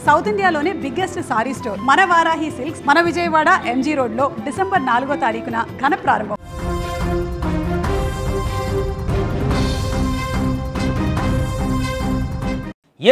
South ఇండియాలోనే biggest sorry store మన Varahi silks మన విజయవాడ ఎంజీ రోడ్ లో డిసెంబర్ 4వ తారీఖున ఘన ప్రారంభం.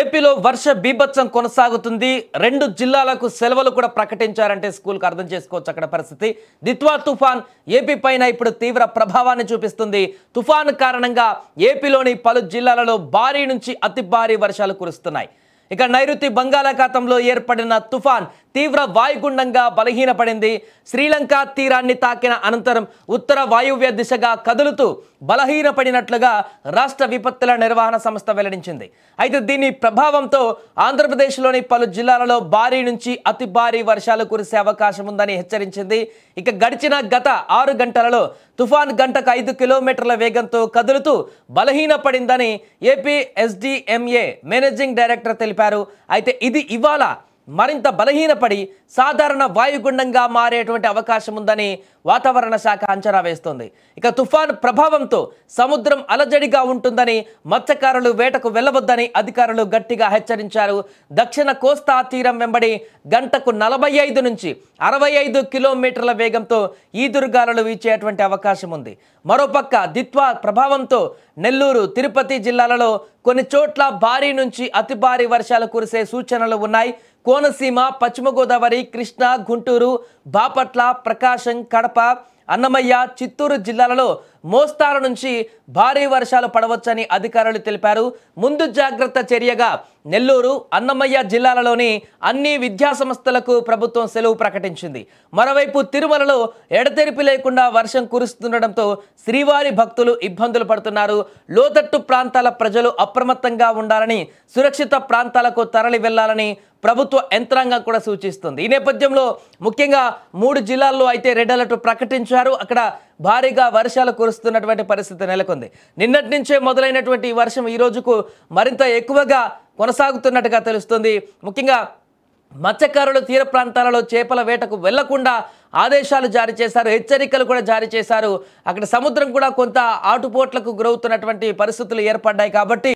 ఏపీలో వర్ష బీభత్సం కొనసాగుతుంది. 2 జిల్లాలకు సెలవులు కూడా ప్రకటించారంటే స్కూల్కి అర్థం చేసుకోవచ్చు అక్కడ పరిస్థితి. దిత్వా తుఫాన్ ఏపీ పైన ఇప్పుడు తీవ్ర ప్రభావాన్ని చూపిస్తుంది. తుఫాన్ కారణంగా ఏపీలోని పలు జిల్లాలలో భారీ నుంచి అతి భారీ వర్షాలు కురుస్తున్నాయి. ఇక నైరుతి బంగాళాఖాతంలో ఏర్పడిన తుఫాన్ తీవ్ర వాయుగుండంగా బలహీనపడింది. శ్రీలంక తీరాన్ని తాకిన అనంతరం ఉత్తర వాయువ్య దిశగా కదులుతూ బలహీనపడినట్లుగా రాష్ట్ర విపత్తుల నిర్వహణ సంస్థ వెల్లడించింది. అయితే దీని ప్రభావంతో ఆంధ్రప్రదేశ్లోని పలు జిల్లాలలో భారీ నుంచి అతి భారీ వర్షాలు కురిసే అవకాశం ఉందని హెచ్చరించింది. ఇక గడిచిన గత 6 గంటలలో తుఫాన్ గంటకు 5 కిలోమీటర్ల వేగంతో కదులుతూ బలహీనపడిందని ఏపీ ఎస్డిఎంఏ మేనేజింగ్ డైరెక్టర్ తెలిపారు. అయితే ఇది ఇవాళ మరింత బలహీనపడి సాధారణ వాయుగుండంగా మారేటువంటి అవకాశం ఉందని వాతావరణ శాఖ అంచనా వేస్తోంది. ఇక తుఫాన్ ప్రభావంతో సముద్రం అలజడిగా ఉంటుందని, మత్స్యకారులు వేటకు వెళ్లవద్దని అధికారులు గట్టిగా హెచ్చరించారు. దక్షిణ కోస్తా తీరం వెంబడి గంటకు 45 నుంచి 65 కిలోమీటర్ల వేగంతో ఈదురుగాలులు వీచేటువంటి అవకాశం ఉంది. మరోపక్క దిత్వా ప్రభావంతో నెల్లూరు, తిరుపతి జిల్లాలలో కొన్ని చోట్ల భారీ నుంచి అతి భారీ వర్షాలు కురిసే సూచనలు ఉన్నాయి. కోనసీమ, పశ్చిమ గోదావరి, కృష్ణా, గుంటూరు, బాపట్ల, ప్రకాశం, కడప, అన్నమయ్య, చిత్తూరు జిల్లాలలో మోస్తారు నుంచి భారీ వర్షాలు పడవచ్చని అధికారులు తెలిపారు. ముందు జాగ్రత్త చర్యగా నెల్లూరు, అన్నమయ్య జిల్లాలలోని అన్ని విద్యాసంస్థలకు ప్రభుత్వం సెలవు ప్రకటించింది. మరోవైపు తిరుమలలో ఎడతెరిపి లేకుండా వర్షం కురుస్తుండటంతో శ్రీవారి భక్తులు ఇబ్బందులు పడుతున్నారు. లోతట్టు ప్రాంతాల ప్రజలు అప్రమత్తంగా ఉండాలని, సురక్షిత ప్రాంతాలకు తరలి వెళ్లాలని ప్రభుత్వ యంత్రాంగం కూడా సూచిస్తుంది. ఈ నేపథ్యంలో ముఖ్యంగా 3 జిల్లాల్లో అయితే రెడ్ అలర్ట్ ప్రకటించారు. అక్కడ భారీగా వర్షాలు కురుస్తున్నటువంటి పరిస్థితి నెలకొంది. నిన్నటి నుంచే మొదలైనటువంటి ఈ వర్షం ఈ రోజుకు మరింత ఎక్కువగా కొనసాగుతున్నట్టుగా తెలుస్తుంది. ముఖ్యంగా మత్స్యకారులు తీర ప్రాంతాలలో చేపల వేటకు వెళ్లకుండా ఆదేశాలు జారీ చేశారు, హెచ్చరికలు కూడా జారీ చేశారు. అక్కడ సముద్రం కూడా కొంత ఆటుపోట్లకు గురవుతున్నటువంటి పరిస్థితులు ఏర్పడ్డాయి. కాబట్టి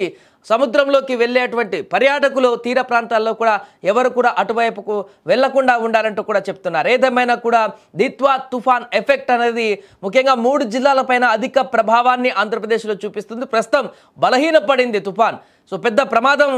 సముద్రంలోకి వెళ్ళేటువంటి పర్యాటకులు తీర ప్రాంతాల్లో కూడా ఎవరు కూడా అటువైపుకు వెళ్లకుండా ఉండాలంటూ కూడా చెప్తున్నారు. ఏదేమైనా కూడా దిత్వా తుఫాన్ ఎఫెక్ట్ అనేది ముఖ్యంగా 3 జిల్లాలపైన అధిక ప్రభావాన్ని ఆంధ్రప్రదేశ్లో చూపిస్తుంది. ప్రస్తుతం బలహీనపడింది తుఫాన్. సో పెద్ద ప్రమాదం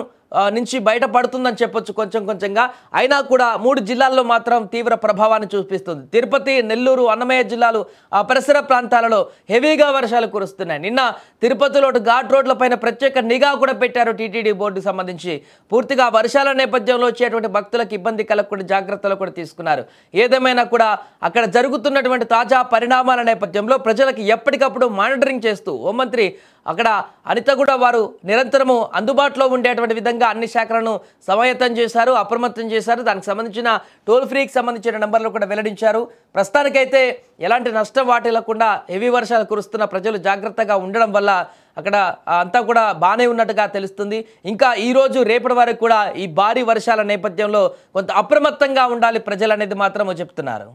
నుంచి బయటపడుతుందని చెప్పొచ్చు కొంచెంగా. అయినా కూడా 3 జిల్లాల్లో మాత్రం తీవ్ర ప్రభావాన్ని చూపిస్తుంది. తిరుపతి, నెల్లూరు, అన్నమయ్య జిల్లాలు ఆ పరిసర ప్రాంతాలలో హెవీగా వర్షాలు కురుస్తున్నాయి. నిన్న తిరుపతిలో ఘాట్ రోడ్లపైన ప్రత్యేక నిఘా కూడా పెట్టారు టీటీడీ బోర్డుకు సంబంధించి. పూర్తిగా వర్షాల నేపథ్యంలో వచ్చేటువంటి భక్తులకు ఇబ్బంది కలగకుండా జాగ్రత్తలు కూడా తీసుకున్నారు. ఏదేమైనా కూడా అక్కడ జరుగుతున్నటువంటి తాజా పరిణామాల నేపథ్యంలో ప్రజలకు ఎప్పటికప్పుడు మానిటరింగ్ చేస్తూ హోంమంత్రి అక్కడ అనిత కూడా వారు నిరంతరము అందుబాటులో ఉండేటువంటి విధంగా అన్ని శాఖలను సమాయత్తం చేశారు, అప్రమత్తం చేశారు. దానికి సంబంధించిన టోల్ ఫ్రీకి సంబంధించిన నంబర్లు కూడా వెల్లడించారు. ప్రస్తుతానికైతే ఎలాంటి నష్టం వాటిల్లకుండా హెవీ వర్షాలు కురుస్తున్న ప్రజలు జాగ్రత్తగా ఉండడం వల్ల అక్కడ అంతా కూడా బాగానే ఉన్నట్టుగా తెలుస్తుంది. ఇంకా ఈరోజు రేపటి వరకు కూడా ఈ భారీ వర్షాల నేపథ్యంలో కొంత అప్రమత్తంగా ఉండాలి ప్రజలు అనేది మాత్రం చెప్తున్నారు.